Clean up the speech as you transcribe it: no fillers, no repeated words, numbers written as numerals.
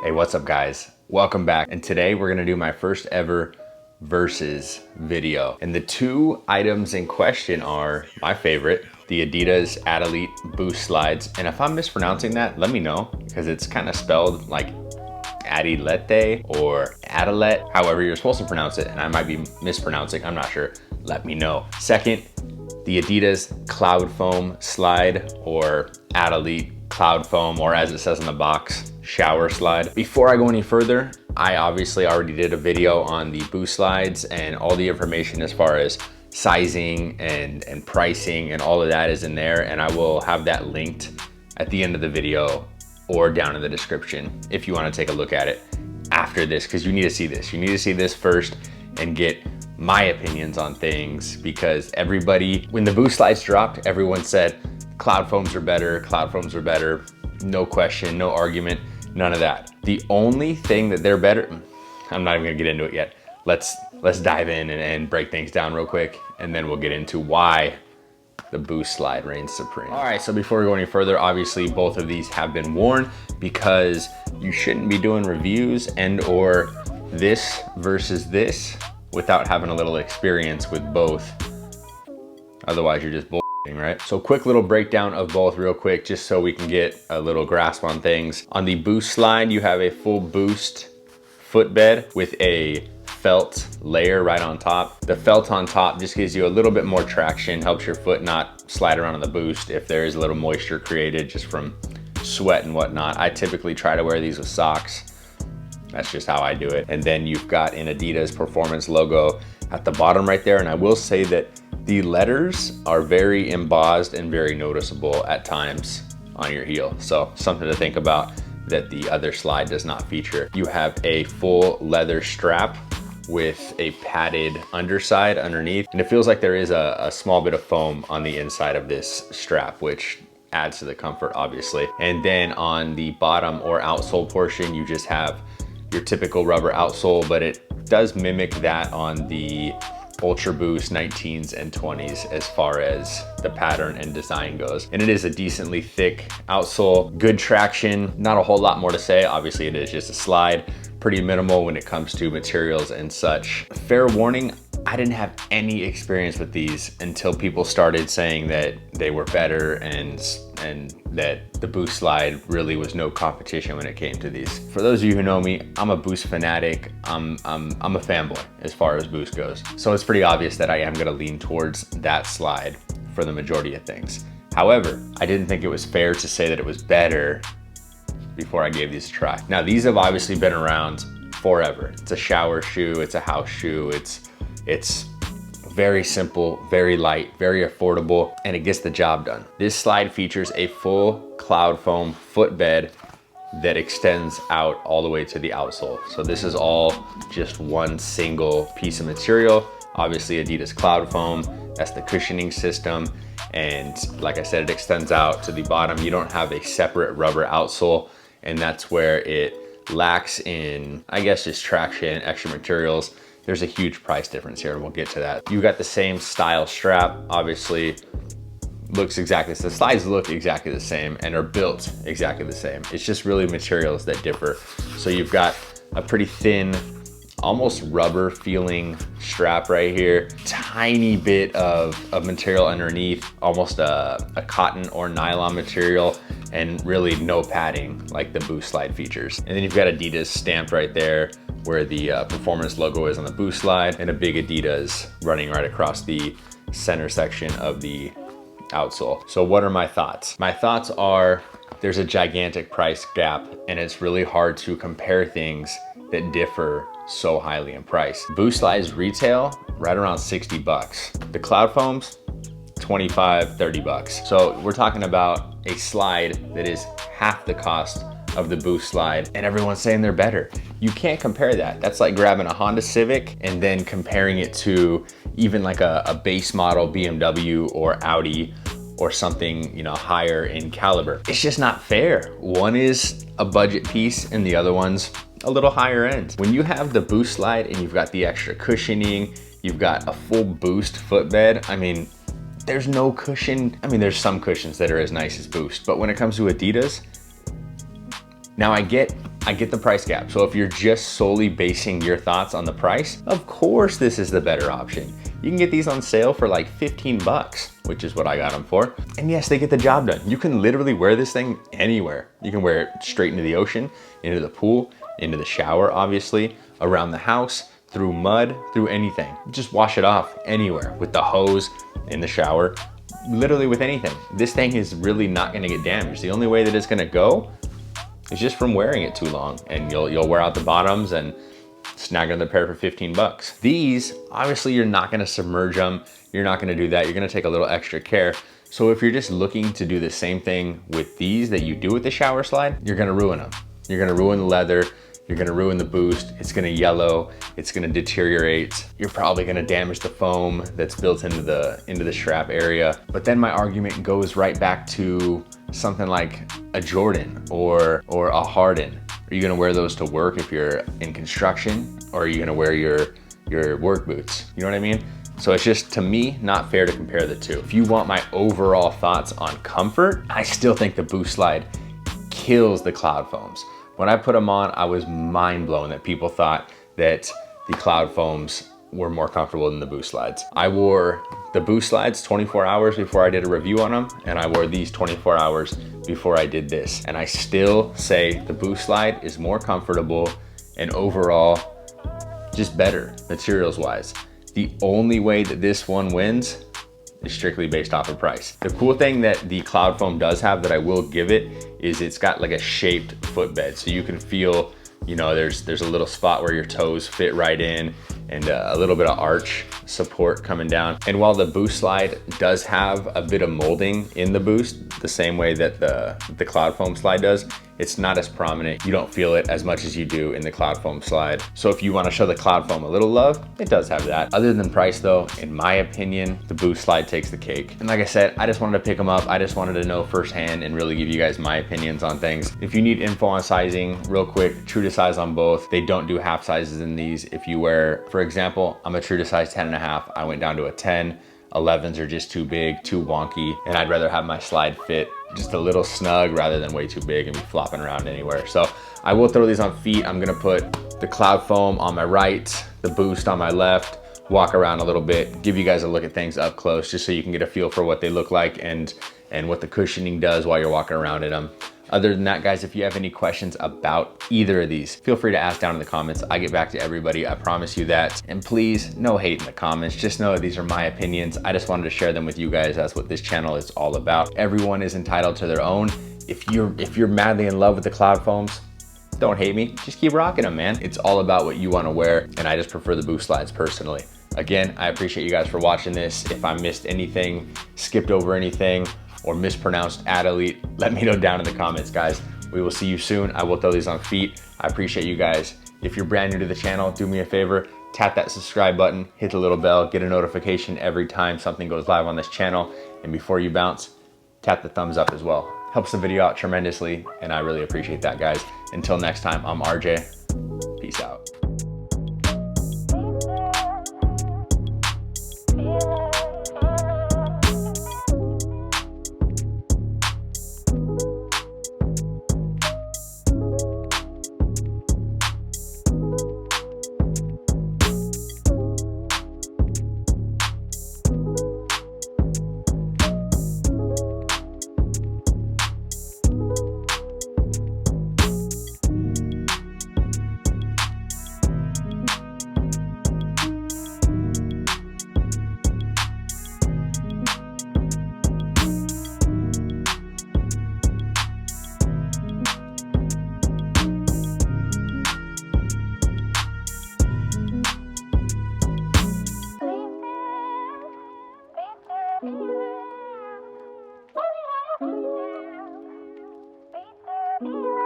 Hey, what's up guys? Welcome back. And today we're gonna do my first ever versus video. And the two items in question are my favorite, the Adidas Adilette Boost Slides. And if I'm mispronouncing that, let me know, because it's kind of spelled like Adilette or Adilette, however you're supposed to pronounce it. And I might be mispronouncing, I'm not sure. Let me know. Second, the Adidas Cloudfoam Slide, or Adilette Cloudfoam, or as it says in the box, shower slide. Before I go any further, I obviously already did a video on the Boost Slides, and all the information as far as sizing and pricing and all of that is in there, and I will have that linked at the end of the video or down in the description if you want to take a look at it after this, because you need to see this. You need to see this first and get my opinions on things, because everybody, when the Boost Slides dropped, everyone said Cloudfoams are better, Cloudfoams are better. No question, no argument, none of that. The only thing that they're better, I'm not even gonna get into it yet. Let's dive in and break things down real quick, and then we'll get into why the Boost Slide reigns supreme. All right, so before we go any further, obviously both of these have been worn, because you shouldn't be doing reviews and or this versus this without having a little experience with both. Otherwise you're just bullshitting, right? So quick little breakdown of both real quick, just so we can get a little grasp on things. On the Boost Slide, you have a full Boost footbed with a felt layer right on top. The felt on top just gives you a little bit more traction, helps your foot not slide around on the Boost if there is a little moisture created just from sweat and whatnot. I typically try to wear these with socks. That's just how I do it. And then you've got an Adidas Performance logo at the bottom right there. And I will say that the letters are very embossed and very noticeable at times on your heel. So something to think about that the other slide does not feature. You have a full leather strap with a padded underside underneath. And it feels like there is a small bit of foam on the inside of this strap, which adds to the comfort, obviously. And then on the bottom or outsole portion, you just have your typical rubber outsole, but it does mimic that on the Ultra Boost 19s and 20s as far as the pattern and design goes. And it is a decently thick outsole, good traction, not a whole lot more to say. Obviously it is just a slide, pretty minimal when it comes to materials and such. Fair warning, I didn't have any experience with these until people started saying that they were better and that the Boost Slide really was no competition when it came to these. For those of you who know me, I'm a Boost fanatic. I'm a fanboy as far as Boost goes. So it's pretty obvious that I am gonna lean towards that slide for the majority of things. However, I didn't think it was fair to say that it was better before I gave these a try. Now, these have obviously been around forever. It's a shower shoe, it's a house shoe, it's very simple, very light, very affordable, and it gets the job done. This slide features a full Cloudfoam footbed that extends out all the way to the outsole. So this is all just one single piece of material. Obviously Adidas Cloudfoam, that's the cushioning system. And like I said, it extends out to the bottom. You don't have a separate rubber outsole, and that's where it lacks in, I guess, just traction, extra materials. There's a huge price difference here, and we'll get to that. You got the same style strap, obviously looks exactly, the slides look exactly the same and are built exactly the same. It's just really materials that differ. So you've got a pretty thin, almost rubber feeling strap right here, tiny bit of material underneath, almost a cotton or nylon material, and really no padding like the Boost Slide features. And then you've got Adidas stamped right there where the Performance logo is on the Boost Slide, and a big Adidas running right across the center section of the outsole. So what are my thoughts? My thoughts are there's a gigantic price gap, and it's really hard to compare things that differ so highly in price. Boost Slides retail right around 60 bucks. The Cloudfoams, 25, 30 bucks. So we're talking about a slide that is half the cost of the Boost Slide, and everyone's saying they're better. You can't compare that. That's like grabbing a Honda Civic and then comparing it to even like a base model BMW or Audi or something, you know, higher in caliber. It's just not fair. One is a budget piece and the other one's a little higher end. When you have the Boost Slide and you've got the extra cushioning, you've got a full Boost footbed, I mean, there's no cushion. I mean, there's some cushions that are as nice as Boost, but when it comes to Adidas, now I get I get the price gap. So if you're just solely basing your thoughts on the price, of course this is the better option. You can get these on sale for like 15 bucks, which is what I got them for. And yes, they get the job done. You can literally wear this thing anywhere. You can wear it straight into the ocean, into the pool, into the shower, obviously, around the house, through mud, through anything. Just wash it off anywhere with the hose, in the shower, literally with anything. This thing is really not gonna get damaged. The only way that it's gonna go is just from wearing it too long, and you'll wear out the bottoms and snag another pair for 15 bucks. These, obviously you're not gonna submerge them. You're not gonna do that. You're gonna take a little extra care. So if you're just looking to do the same thing with these that you do with the shower slide, you're gonna ruin them. You're gonna ruin the leather. You're gonna ruin the boost. It's gonna yellow. It's gonna deteriorate. You're probably gonna damage the foam that's built into the strap area. But then my argument goes right back to something like a Jordan or a Harden. Are you gonna wear those to work if you're in construction, or are you gonna wear your work boots? You know what I mean? So it's just, to me, not fair to compare the two. If you want my overall thoughts on comfort, I still think the Boost Slide kills the Cloudfoams. When I put them on, I was mind blown that people thought that the Cloudfoams were more comfortable than the Boost Slides. I wore the Boost Slides 24 hours before I did a review on them, and I wore these 24 hours before I did this. And I still say the Boost Slide is more comfortable and overall just better materials wise. The only way that this one wins is strictly based off of price. The cool thing that the Cloudfoam does have that I will give it is it's got like a shaped footbed. So you can feel, you know, there's a little spot where your toes fit right in, and a little bit of arch support coming down. And while the Boost Slide does have a bit of molding in the Boost, the same way that the Cloudfoam Slide does, it's not as prominent. You don't feel it as much as you do in the Cloudfoam Slide. So if you want to show the Cloudfoam a little love, it does have that. Other than price though, in my opinion, the Boost Slide takes the cake. And like I said, I just wanted to pick them up. I just wanted to know firsthand and really give you guys my opinions on things. If you need info on sizing, real quick, true to size on both. They don't do half sizes in these. If you wear, for example, I'm a true to size 10.5. I went down to a 10. 11s are just too big, too wonky, and I'd rather have my slide fit just a little snug rather than way too big and be flopping around anywhere. So I will throw these on feet. I'm gonna put the Cloudfoam on my right, the Boost on my left, walk around a little bit, give you guys a look at things up close just so you can get a feel for what they look like and what the cushioning does while you're walking around in them. Other than that, guys, if you have any questions about either of these, feel free to ask down in the comments. I get back to everybody, I promise you that. And please, no hate in the comments. Just know that these are my opinions. I just wanted to share them with you guys. That's what this channel is all about. Everyone is entitled to their own. If you're madly in love with the Cloudfoams, don't hate me. Just keep rocking them, man. It's all about what you want to wear, and I just prefer the Boost Slides personally. Again, I appreciate you guys for watching this. If I missed anything, skipped over anything, or mispronounced Adalite, let me know down in the comments, guys. We will see you soon. I will throw these on feet. I appreciate you guys. If you're brand new to the channel, do me a favor, tap that subscribe button, hit the little bell, get a notification every time something goes live on this channel. And before you bounce, tap the thumbs up as well. Helps the video out tremendously, and I really appreciate that, guys. Until next time, I'm RJ. Peace out. Yeah.